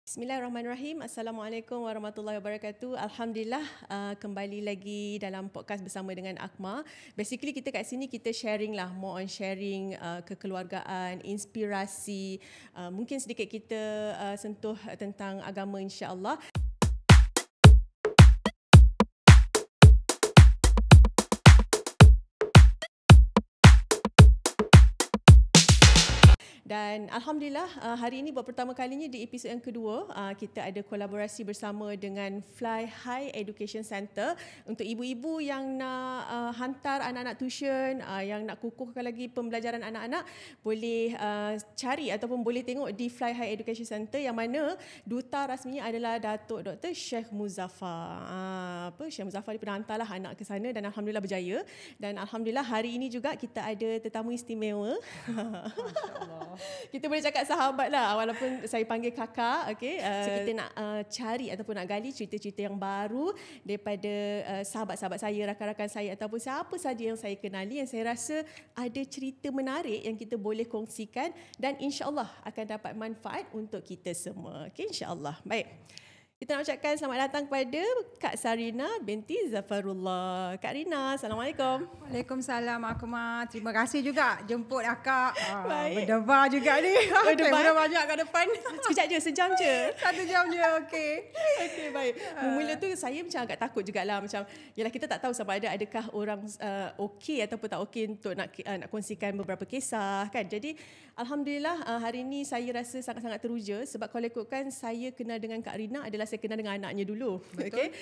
Bismillahirrahmanirrahim. Assalamualaikum warahmatullahi wabarakatuh. Alhamdulillah, kembali lagi dalam podcast bersama dengan Akmal. Basically kita kat sini kita sharing lah, more on sharing kekeluargaan, inspirasi, mungkin sedikit kita sentuh tentang agama insya-Allah. Dan Alhamdulillah hari ini buat pertama kalinya di episod yang kedua kita ada kolaborasi bersama dengan Fly High Education Center untuk ibu-ibu yang nak hantar anak-anak tuition, yang nak kukuhkan lagi pembelajaran anak-anak, boleh cari ataupun boleh tengok di Fly High Education Center yang mana duta rasminya adalah Datuk Dr. Sheikh Muzaffar. Sheikh Muzaffar dia pernah hantarlah anak ke sana dan Alhamdulillah berjaya. Dan Alhamdulillah hari ini juga kita ada tetamu istimewa. Masya-Allah. Kita boleh cakap sahabat lah walaupun saya panggil kakak. Okay? So kita nak cari ataupun nak gali cerita-cerita yang baru daripada sahabat-sahabat saya, rakan-rakan saya ataupun siapa saja yang saya kenali yang saya rasa ada cerita menarik yang kita boleh kongsikan dan insya-Allah akan dapat manfaat untuk kita semua. Okay, insya-Allah. Baik. Kita nak ucapkan selamat datang kepada Kak Sarina binti Zafarullah. Kak Rina, Assalamualaikum. Waalaikumsalam Akmal. Terima kasih juga jemput akak. Berdebar juga ni. Berdebar banyak kat depan. Sekejap je, sejam je. 1 jam je, okey. Okey, baik. Mula tu saya macam agak takut jugalah. Macam, yalah kita tak tahu sama ada adakah orang okey ataupun tak okey untuk nak kongsikan beberapa kisah kan. Jadi Alhamdulillah hari ini saya rasa sangat-sangat teruja sebab kalau ikutkan saya kenal dengan Kak Rina adalah saya kenal dengan anaknya dulu. Okey.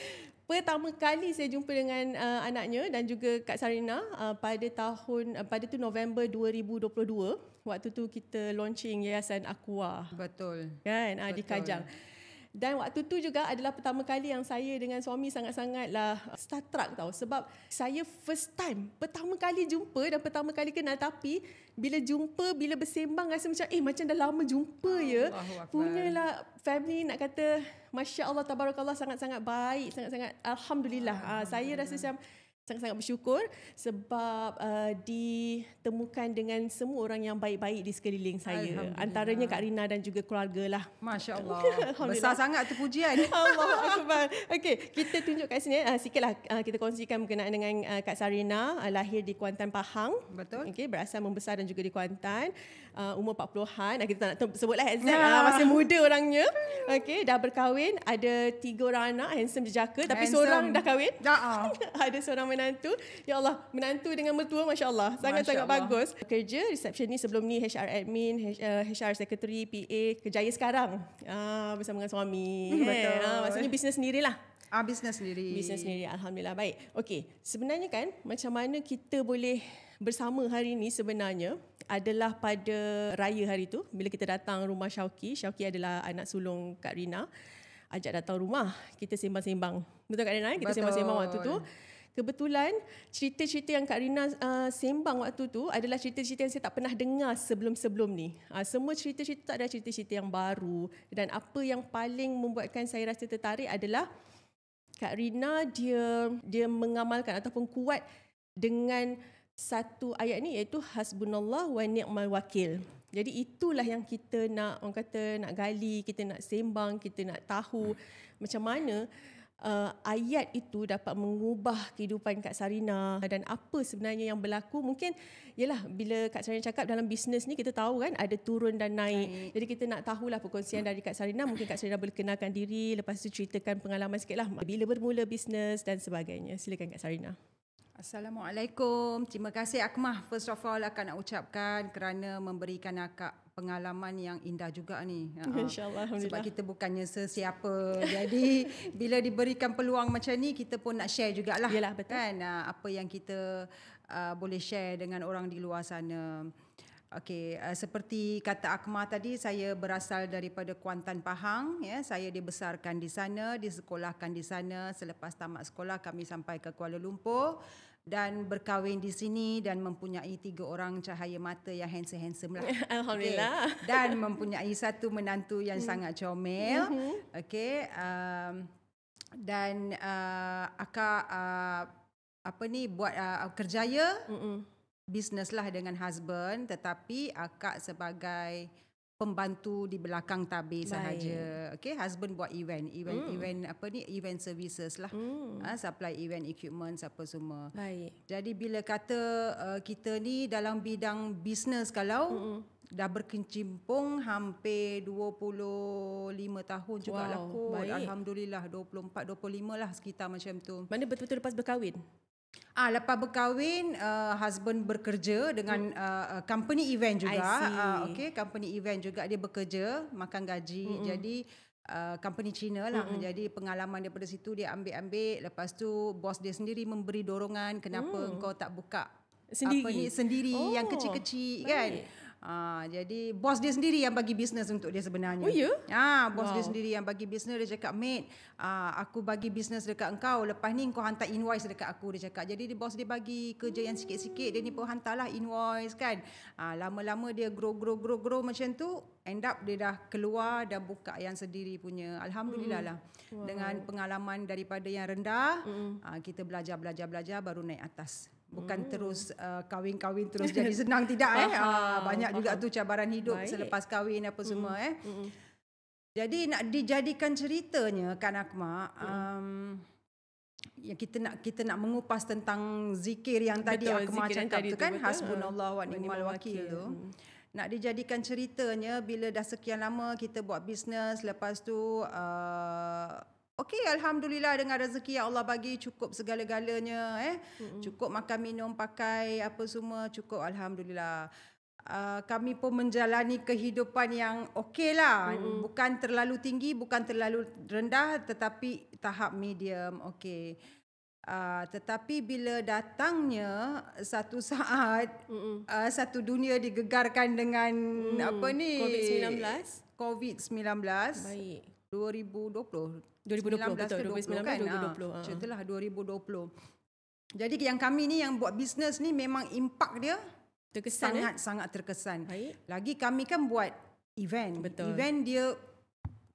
Pertama kali saya jumpa dengan anaknya dan juga Kak Sarina pada tu November 2022. Waktu tu kita launching Yayasan Aqua. Betul. Kan? Di Kajang. Dan waktu tu juga adalah pertama kali yang saya dengan suami sangat-sangatlah starstruck tau. Sebab saya first time, pertama kali jumpa dan pertama kali kenal, tapi bila jumpa, bila bersembang rasa macam dah lama jumpa ya. Punyalah family nak kata Masya Allah, tabarakallah, sangat-sangat baik, sangat-sangat Alhamdulillah. Saya rasa macam sangat-sangat bersyukur sebab ditemukan dengan semua orang yang baik-baik di sekeliling saya. Antaranya Kak Rina dan juga keluarga lah. Masya Allah. Besar sangat tu pujian. Allah Akbar. Okey, kita tunjuk kat sini sikitlah kita kongsikan berkenaan dengan Kak Sarina, lahir di Kuantan, Pahang. Betul. Okey, berasal membesar dan juga di Kuantan. Umur 40-an. Kita tak nak sebutlah exact. Masih muda orangnya. Okey, dah berkahwin, ada 3 orang anak, handsome jejaka, tapi seorang dah kahwin. Ada seorang menantu. Ya Allah, menantu dengan mertua masya-Allah. Sangat-sangat bagus. Kerja resepsionis, sebelum ni HR admin, HR secretary, PA, kerjaya sekarang. Bersama dengan suami. Betul. Maksudnya bisnes sendirilah. Bisnes sendiri. Bisnes sendiri, Alhamdulillah. Baik. Okey, sebenarnya kan macam mana kita boleh bersama hari ini sebenarnya adalah pada raya hari tu bila kita datang rumah Syauqi. Syauqi adalah anak sulung Kak Rina. Ajak datang rumah, kita sembang-sembang. Betul Kak Rina? Kita sembang-sembang waktu tu. Kebetulan cerita-cerita yang Kak Rina sembang waktu tu adalah cerita-cerita yang saya tak pernah dengar sebelum-sebelum ni. Semua cerita-cerita adalah cerita-cerita yang baru dan apa yang paling membuatkan saya rasa tertarik adalah Kak Rina dia mengamalkan ataupun kuat dengan satu ayat ni iaitu hasbunallah wa ni'mal wakil. Jadi itulah yang kita nak, orang kata nak gali, kita nak sembang, kita nak tahu macam mana ayat itu dapat mengubah kehidupan Kak Sarina dan apa sebenarnya yang berlaku. Mungkin yalah bila Kak Sarina cakap dalam bisnes ni kita tahu kan ada turun dan naik. Jadi kita nak tahulah perkongsian dari Kak Sarina. Mungkin Kak Sarina boleh kenalkan diri, lepas tu ceritakan pengalaman sikitlah bila bermula bisnes dan sebagainya. Silakan Kak Sarina. Assalamualaikum. Terima kasih Akmal. First of all akak nak ucapkan kerana memberikan akak pengalaman yang indah juga ni. InsyaAllah. Sebab kita bukannya sesiapa. Jadi bila diberikan peluang macam ni kita pun nak share jugalah. Yalah, betul. Kan apa yang kita boleh share dengan orang di luar sana. Okey, seperti kata Akmal tadi, saya berasal daripada Kuantan, Pahang. Ya, saya dibesarkan di sana, disekolahkan di sana. Selepas tamat sekolah kami sampai ke Kuala Lumpur dan berkahwin di sini dan mempunyai 3 orang cahaya mata yang handsome lah. Alhamdulillah. Okay. Dan mempunyai 1 menantu yang sangat comel. Okey, dan akak buat kerjaya. Bisnes lah dengan husband, tetapi akak sebagai pembantu di belakang tabir sahaja. Okey, husband buat event apa ni, event services lah. Supply event equipment apa semua. Baik. Jadi bila kata kita ni dalam bidang bisnes kalau dah berkecimpung hampir 25 tahun juga lah kot. Alhamdulillah 24 25 lah sekitar macam tu. Mana betul-betul lepas berkahwin? Lepas berkahwin, husband bekerja dengan company event juga. Okey, company event juga dia bekerja, makan gaji. Jadi company Cina lah. Jadi pengalaman daripada situ dia ambil. Lepas tu bos dia sendiri memberi dorongan, kenapa engkau tak buka sendiri yang kecil-kecil kan. Jadi bos dia sendiri yang bagi bisnes untuk dia sebenarnya. Oh ya? Bos dia sendiri yang bagi bisnes. Dia cakap, mate, aku bagi bisnes dekat engkau, lepas ni kau hantar invoice dekat aku, dia cakap. Jadi bos dia bagi kerja yang sikit-sikit, dia ni pun hantarlah invoice kan. Lama-lama dia grow macam tu, end up dia dah keluar, dah buka yang sendiri punya. Alhamdulillah lah. Dengan pengalaman daripada yang rendah, kita belajar baru naik atas. Bukan terus kahwin-kahwin terus jadi senang, tidak. Banyak juga tu cabaran hidup selepas kahwin apa semua. Jadi nak dijadikan ceritanya kan Akmal, yang kita nak mengupas tentang zikir yang tadi Akmal cakap tu kan, hasbunallah wa ni'mal wakil tu. Nak dijadikan ceritanya, bila dah sekian lama kita buat bisnes, lepas tu okey, alhamdulillah dengan rezeki yang Allah bagi cukup segala-galanya, cukup makan minum pakai apa semua cukup, alhamdulillah. Kami pun menjalani kehidupan yang okey lah, bukan terlalu tinggi, bukan terlalu rendah, tetapi tahap medium, okey. Tetapi bila datangnya satu saat, satu dunia digegarkan dengan apa ni, COVID-19. Baik. 2020 betul, 2019 kan? 2020. Macam itulah 2020. Jadi yang kami ni yang buat bisnes ni memang impak dia terkesan, sangat terkesan. Baik. Lagi kami kan buat event. Betul. Event dia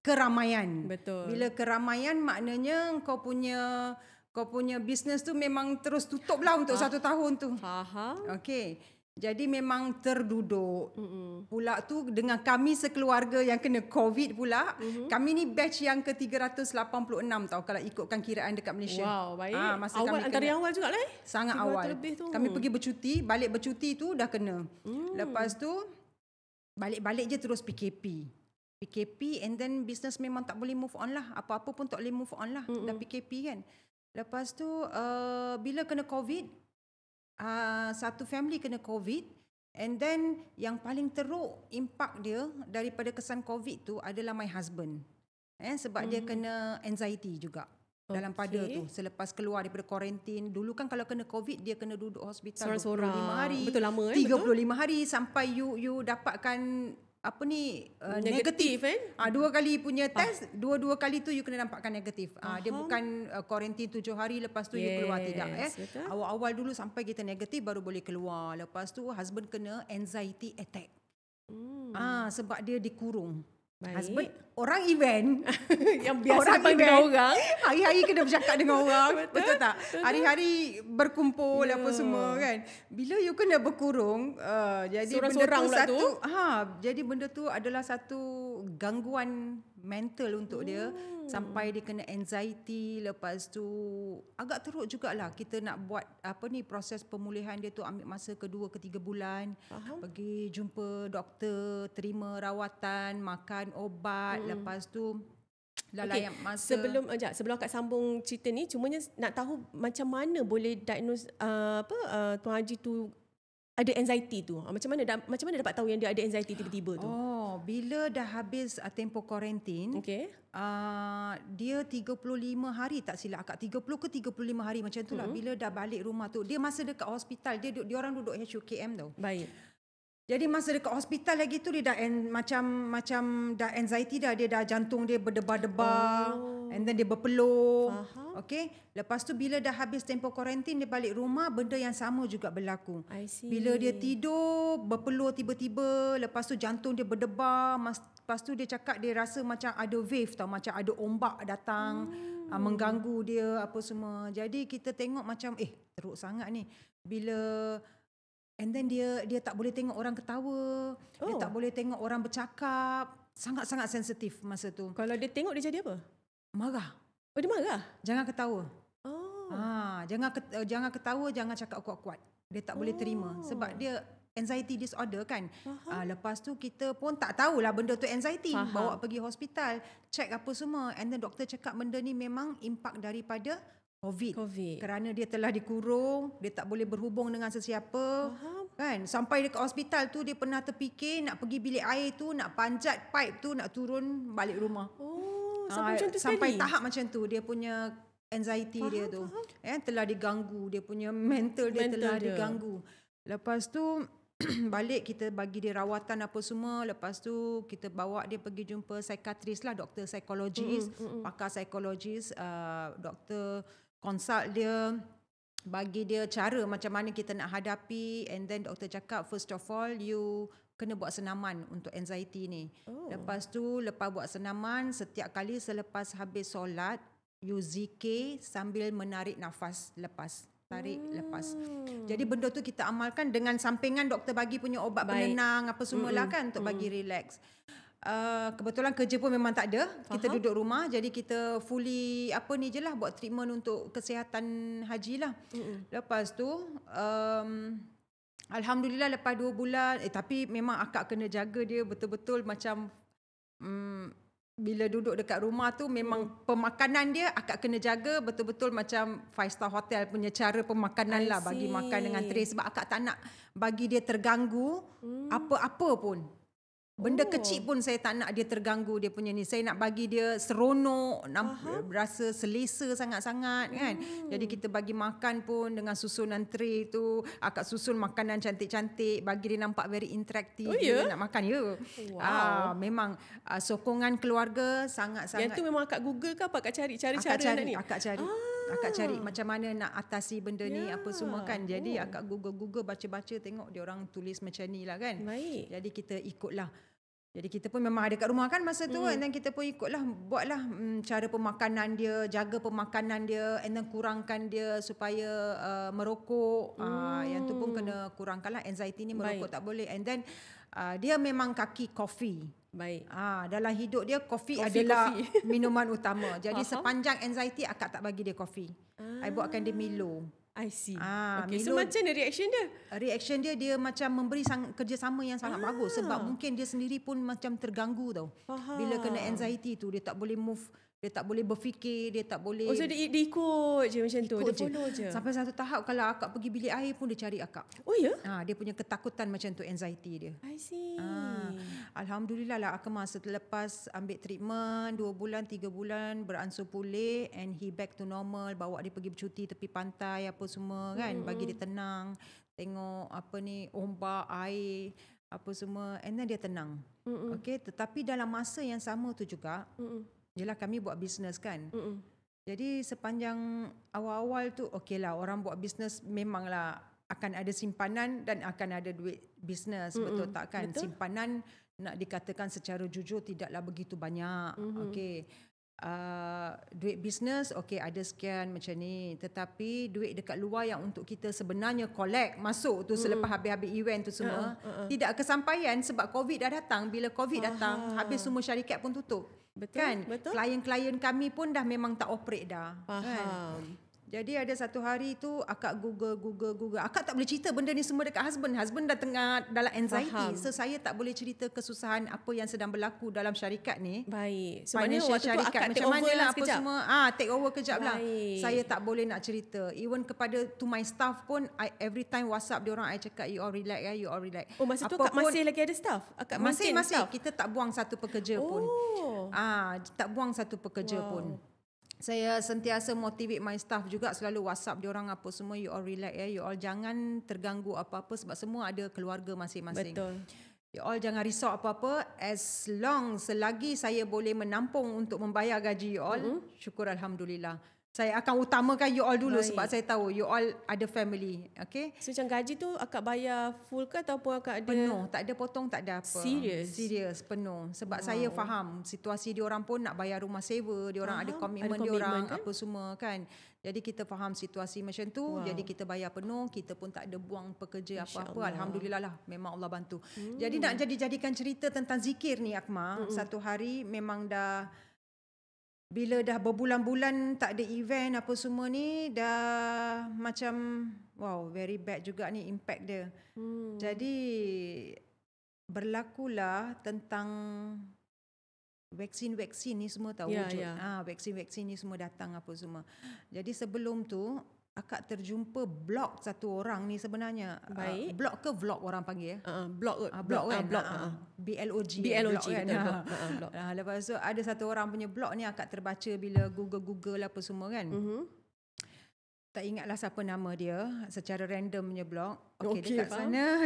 keramaian. Betul. Bila keramaian maknanya kau punya bisnes tu memang terus tutup lah untuk 1 tahun tu. Faham. Okey. Jadi memang terduduk. Pula tu dengan kami sekeluarga yang kena COVID pula. Kami ni batch yang ke-386 tau kalau ikutkan kiraan dekat Malaysia. Wow, baik. Masa awal, kami antara yang awal juga lah. Sangat awal. Kami pergi bercuti, balik bercuti tu dah kena. Lepas tu balik-balik je terus PKP and then business memang tak boleh move on lah. Apa-apa pun tak boleh move on lah. Dah PKP kan. Lepas tu bila kena COVID, satu family kena COVID, and then yang paling teruk impak dia daripada kesan COVID tu adalah my husband. Sebab dia kena anxiety juga dalam pada tu selepas keluar daripada kuarantin. Dulu kan kalau kena COVID dia kena duduk hospital 25 hari. Betul, lama 35 hari sampai you dapatkan apa ni negatif kan. 2 kali punya test, dua kali tu you kena nampakkan negatif. Dia bukan kuarantin 7 hari lepas tu you keluar, tidak. Awal-awal dulu sampai kita negatif baru boleh keluar. Lepas tu husband kena anxiety attack. Sebab dia dikurung. Baik. Husband orang event yang biasa dengan orang, hari-hari kena bercakap dengan orang. Betul tak? Hari-hari berkumpul apa semua kan. Bila you kena berkurung, jadi sorang-sorang benda tu tu. jadi benda tu adalah satu gangguan mental untuk dia, sampai dia kena anxiety. Lepas tu agak teruk jugalah kita nak buat apa ni, proses pemulihan dia tu ambil masa 2 ke 3 bulan. Pergi jumpa doktor, terima rawatan, makan obat. Lepas tu layan masa. Sebelum akak sambung cerita ni, cumanya nak tahu macam mana boleh diagnose Tuan Haji tu ada anxiety tu. Macam mana dapat tahu yang dia ada anxiety tiba-tiba tu? Bila dah habis tempoh kuarantin, dia 35 hari tak silap akak, 30 ke 35 hari macam tu lah. Bila dah balik rumah tu, dia masa dekat hospital, dia orang duduk HUKM tau. Baik. Jadi masa dekat hospital lagi tu dia dah macam dah anxiety dah, dia dah jantung dia berdebar-debar, and then dia berpeluh. Okey, lepas tu bila dah habis tempoh kuarantin dia balik rumah, benda yang sama juga berlaku. Bila dia tidur berpeluh tiba-tiba, lepas tu jantung dia berdebar, lepas tu dia cakap dia rasa macam ada wave tau, macam ada ombak datang mengganggu dia apa semua. Jadi kita tengok macam teruk sangat ni. Bila And then dia tak boleh tengok orang ketawa, dia tak boleh tengok orang bercakap. Sangat-sangat sensitif masa tu. Kalau dia tengok dia jadi apa? Marah. Oh, dia marah? Jangan ketawa. Oh. Jangan ketawa, jangan cakap kuat-kuat. Dia tak boleh terima sebab dia anxiety disorder kan. Lepas tu kita pun tak tahulah benda tu anxiety. Bawa pergi hospital, check apa semua. And then doktor cakap benda ni memang impak daripada COVID. Kerana dia telah dikurung, dia tak boleh berhubung dengan sesiapa. Kan? Sampai dekat hospital tu dia pernah terfikir nak pergi bilik air tu, nak panjat pipe tu, nak turun balik rumah. Sampai tahap macam tu dia punya anxiety dia tu. Telah diganggu, dia punya mental dia telah diganggu. Lepas tu balik kita bagi dia rawatan apa semua. Lepas tu kita bawa dia pergi jumpa psikiatris lah, doktor psikologis, pakar psikologis, doktor consult dia, bagi dia cara macam mana kita nak hadapi. And then doktor cakap first of all you kena buat senaman untuk anxiety ni. Lepas tu lepas buat senaman, setiap kali selepas habis solat you zikir sambil menarik nafas lepas. Tarik lepas. Jadi benda tu kita amalkan dengan sampingan doktor bagi punya obat penenang apa semualah kan untuk bagi relax. Kebetulan kerja pun memang tak ada. Kita duduk rumah, jadi kita fully ni je lah buat treatment untuk kesihatan haji lah. Lepas tu alhamdulillah lepas 2 bulan, tapi memang akak kena jaga dia betul-betul macam bila duduk dekat rumah tu memang pemakanan dia akak kena jaga betul-betul macam 5-star hotel punya cara pemakanan lah, bagi makan dengan tray sebab akak tak nak bagi dia terganggu apa-apa pun. Benda kecil pun saya tak nak dia terganggu dia punya ni. Saya nak bagi dia seronok, rasa selesa sangat-sangat kan. Jadi kita bagi makan pun dengan susunan tray tu, akak susun makanan cantik-cantik, bagi dia nampak very interactive. Dia nak makan memang sokongan keluarga sangat-sangat. Yang tu memang akak Google ke apa? Akak cari cara-cara nak ni? Akak cari macam mana nak atasi benda ni apa semua kan. Jadi akak Google baca-baca tengok dia orang tulis macam ni lah kan. Jadi kita ikutlah. Jadi kita pun memang ada kat rumah kan masa tu, and then kita pun ikutlah, buatlah cara pemakanan dia, jaga pemakanan dia, and then kurangkan dia supaya merokok. Yang tu pun kena kurangkan lah, anxiety ni merokok tak boleh. And then dia memang kaki kopi. Dalam hidup dia kopi adalah minuman utama. Jadi sepanjang anxiety akak tak bagi dia kopi. I buatkan dia Milo. I see. So macam mana reaction dia? Reaction dia macam memberi kerjasama yang sangat bagus. Sebab mungkin dia sendiri pun macam terganggu tau. Bila kena anxiety tu, dia tak boleh move, dia tak boleh berfikir, dia tak boleh. So dia ikut je macam tu, dia follow je. Sampai satu tahap kalau akak pergi bilik air pun dia cari akak. Oh ya? Dia punya ketakutan macam tu, anxiety dia. I see. Alhamdulillah lah akak masa lepas ambil treatment 2 bulan 3 bulan beransur pulih, and he back to normal. Bawa dia pergi bercuti tepi pantai apa semua kan, bagi dia tenang, tengok ombak, air apa semua, and then dia tenang. Okay, tetapi dalam masa yang sama tu juga yelah kami buat bisnes kan. Jadi sepanjang awal-awal tu okeylah, orang buat bisnes memanglah akan ada simpanan dan akan ada duit bisnes, betul tak kan? Betul. Simpanan nak dikatakan secara jujur tidaklah begitu banyak. Okey. Duit bisnes ada sekian macam ni, tetapi duit dekat luar yang untuk kita sebenarnya collect masuk tu selepas habis-habis event tu semua tidak kesampaian sebab COVID dah datang. Bila COVID datang, habis semua syarikat pun tutup. Betul, kan? Betul. Klien-klien kami pun dah memang tak operate dah. Faham. Kan? Jadi ada satu hari tu akak Google. Akak tak boleh cerita benda ni semua dekat husband. Husband dah tengah dalam anxiety. Faham. So saya tak boleh cerita kesusahan apa yang sedang berlaku dalam syarikat ni. Baik. So financial waktu syarikat tu akak macam mana lah apa sekejap. semua. Take over kejap lah. Saya tak boleh nak cerita. Even kepada to my staff pun, every time WhatsApp dia orang, I cakap you all relax ya, you all relax. Oh masa tu masih lagi ada staff? Akak masih staff? Kita tak buang satu pekerja pun. Tak buang satu pekerja pun. Saya sentiasa motivate my staff juga, selalu WhatsApp dia orang apa semua, you all relax ya, you all jangan terganggu apa-apa sebab semua ada keluarga masing-masing. Betul. You all jangan risau apa-apa, as long selagi saya boleh menampung untuk membayar gaji you all, syukur alhamdulillah. Saya akan utamakan you all dulu. Baik. Sebab saya tahu you all ada family. Okay? So macam gaji tu akak bayar full ke ataupun akak ada? Penuh, tak ada potong, tak ada apa. Serius? Serius, penuh. Sebab saya faham situasi diorang pun nak bayar rumah sewa, diorang ada komitmen komitmen diorang, kan? apa semua kan. Jadi kita faham situasi macam tu, jadi kita bayar penuh, kita pun tak ada buang pekerja apa-apa. Alhamdulillah lah, memang Allah bantu. Jadi nak jadikan cerita tentang zikir ni Akmal, satu hari memang dah, bila dah berbulan-bulan tak ada event apa semua ni, dah macam wow, very bad juga ni impact dia. Jadi berlakulah tentang vaksin ni semua tahu wujud. Vaksin ni semua datang apa semua. Jadi sebelum tu akak terjumpa blog satu orang ni sebenarnya. Baik. Blog ke vlog orang panggil? Blog Blog kan? blog. BLOG. BLOG kan? betul. Blog. Lepas tu ada satu orang punya blog ni akak terbaca bila Google apa semua kan. Tak ingatlah siapa nama dia, secara random punya blog. Okey,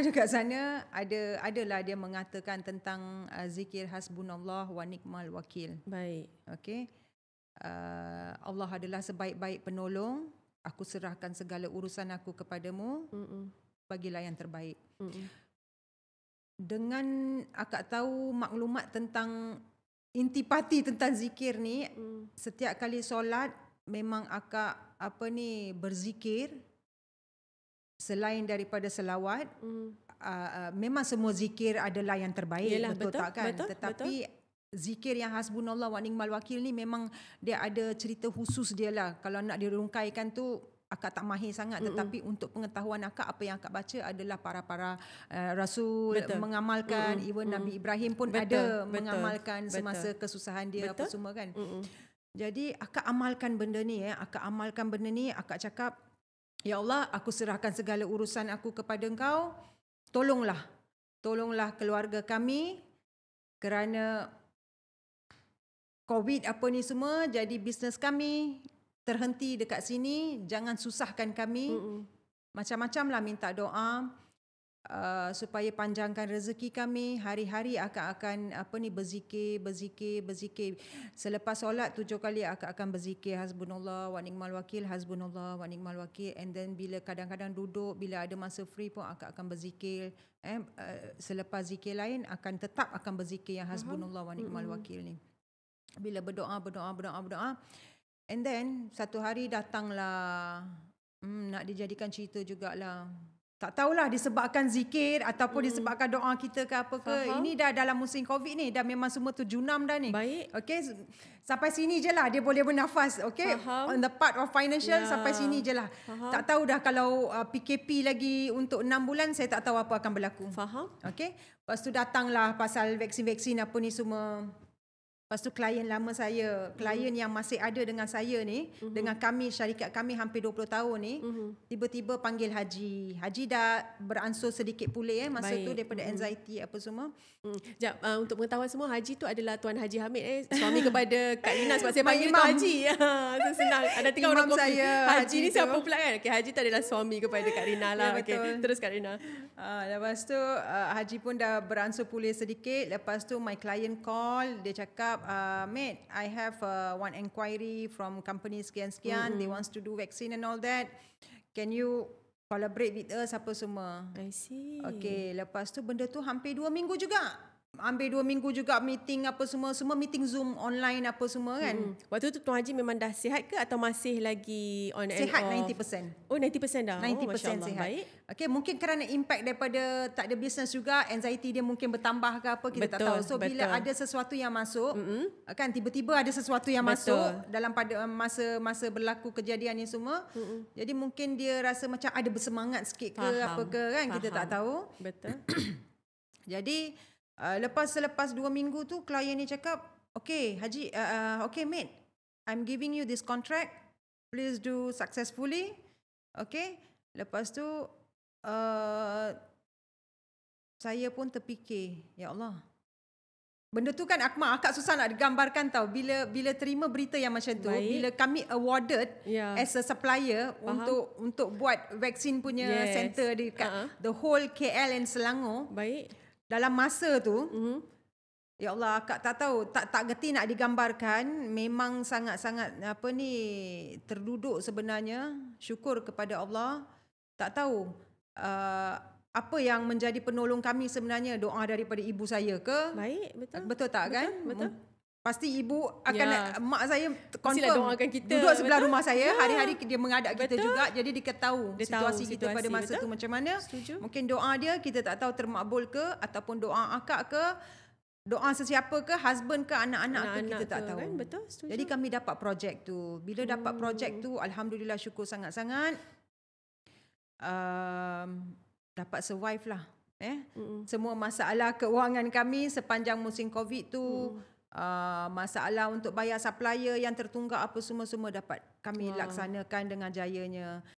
dekat sana adalah dia mengatakan tentang zikir hasbunallah wa ni'mal wakil. Baik. Okey. Allah adalah sebaik-baik penolong. Aku serahkan segala urusan aku kepadamu. Bagilah yang terbaik. Dengan akak tahu maklumat tentang intipati tentang zikir ni, setiap kali solat memang akak berzikir selain daripada selawat. Memang semua zikir adalah yang terbaik. Yelah, betul tak kan? betul, Tetapi zikir yang hasbunallah wa ni'mal wakil ni memang dia ada cerita khusus dia lah. Kalau nak dirungkaikan tu akak tak mahir sangat, tetapi untuk pengetahuan akak, apa yang akak baca adalah para rasul mengamalkan, even Nabi Ibrahim pun ada mengamalkan semasa kesusahan dia apa semua kan. Jadi akak amalkan benda ni, akak cakap, ya Allah, aku serahkan segala urusan aku kepada Engkau. Tolonglah keluarga kami, kerana COVID apa ni semua, jadi bisnes kami terhenti dekat sini, jangan susahkan kami. Macam-macam lah minta doa supaya panjangkan rezeki kami. Hari-hari akak akan berzikir. Selepas solat 7 kali akak akan berzikir hasbunallah wa ni'mal wakil, hasbunallah wa ni'mal wakil. And then bila kadang-kadang duduk, bila ada masa free pun akak akan berzikir. Selepas zikir lain tetap akan berzikir yang hasbunallah wa ni'mal wakil ni. Bila berdoa. And then satu hari datanglah, nak dijadikan cerita jugalah. Tak tahulah disebabkan zikir ataupun disebabkan doa kita ke apa ke. Ini dah dalam musim COVID ni, dah memang semua tu junam dah ni. Baik. Okay, sampai sini je lah dia boleh bernafas. Okay, on the part of financial, sampai sini je lah. Tak tahu dah kalau PKP lagi untuk 6 bulan, saya tak tahu apa akan berlaku. Faham. Okay, lepas tu datanglah pasal vaksin apa ni semua. Lepas tu klien lama saya, klien yang masih ada dengan saya ni, dengan kami, syarikat kami hampir 20 tahun ni, tiba-tiba panggil haji. Haji dah beransur sedikit pulih masa tu daripada anxiety apa semua. Untuk pengetahuan semua, Haji tu adalah Tuan Haji Hamid, suami kepada Kak Rina, sebab saya panggil Tuan Haji. So senang. Ada tengok orang kopi. Haji ni siapa pula kan? Okay, Haji tu adalah suami kepada Kak Rina lah. Ya, okay, terus Kak Rina. Lepas tu Haji pun dah beransur pulih sedikit. Lepas tu my client call, dia cakap, mate, I have one inquiry from company sekian-sekian. They wants to do vaccine and all that. Can you collaborate with us apa semua? I see. Okay, lepas tu benda tu hampir 2 minggu juga. Meeting apa semua meeting Zoom online apa semua kan. Waktu tu Tuan Haji memang dah sihat ke atau masih lagi on and off? Sihat 90%. Oh, 90% dah. 90% sihat. Baik. Okay, mungkin kerana impact daripada tak ada business juga, anxiety dia mungkin bertambah ke apa, kita tak tahu. So bila ada sesuatu yang masuk, kan tiba-tiba ada sesuatu yang masuk dalam pada masa berlaku kejadian ni semua. Jadi mungkin dia rasa macam ada bersemangat sikit ke apa ke kan, kita tak tahu. Betul. Jadi selepas 2 minggu tu klien ni cakap, okay Haji, okay mate, I'm giving you this contract, please do successfully. Okay, lepas tu saya pun terfikir, ya Allah, benda tu kan akak susah nak digambarkan tau. Bila terima berita yang macam tu, bila kami awarded as a supplier untuk buat vaksin punya center dekat the whole KL and Selangor. Baik. Dalam masa tu, Ya Allah, akak tak tahu, tak gerti nak digambarkan. Memang sangat-sangat terduduk sebenarnya. Syukur kepada Allah. Tak tahu apa yang menjadi penolong kami sebenarnya, doa daripada ibu saya ke? Baik, betul. Betul tak kan? Betul. Pasti ibu akan mak saya Mestilah confirm doakan kita. duduk sebelah rumah saya, Ya. hari-hari dia menghadap kita Betul. juga, jadi dia tahu Dia situasi tahu kita pada situasi, masa betul. tu macam mana. Setuju. Mungkin doa dia kita tak tahu termakbul ke, ataupun doa akak ke, doa sesiapa ke, husband ke, anak-anak ke, kita tak tahu. Kan? Betul, setuju. Jadi kami dapat projek tu. Bila dapat projek tu, alhamdulillah syukur sangat-sangat. Dapat survive lah. Semua masalah keuangan kami sepanjang musim COVID tu, masalah untuk bayar supplier yang tertunggak apa semua dapat kami laksanakan dengan jayanya.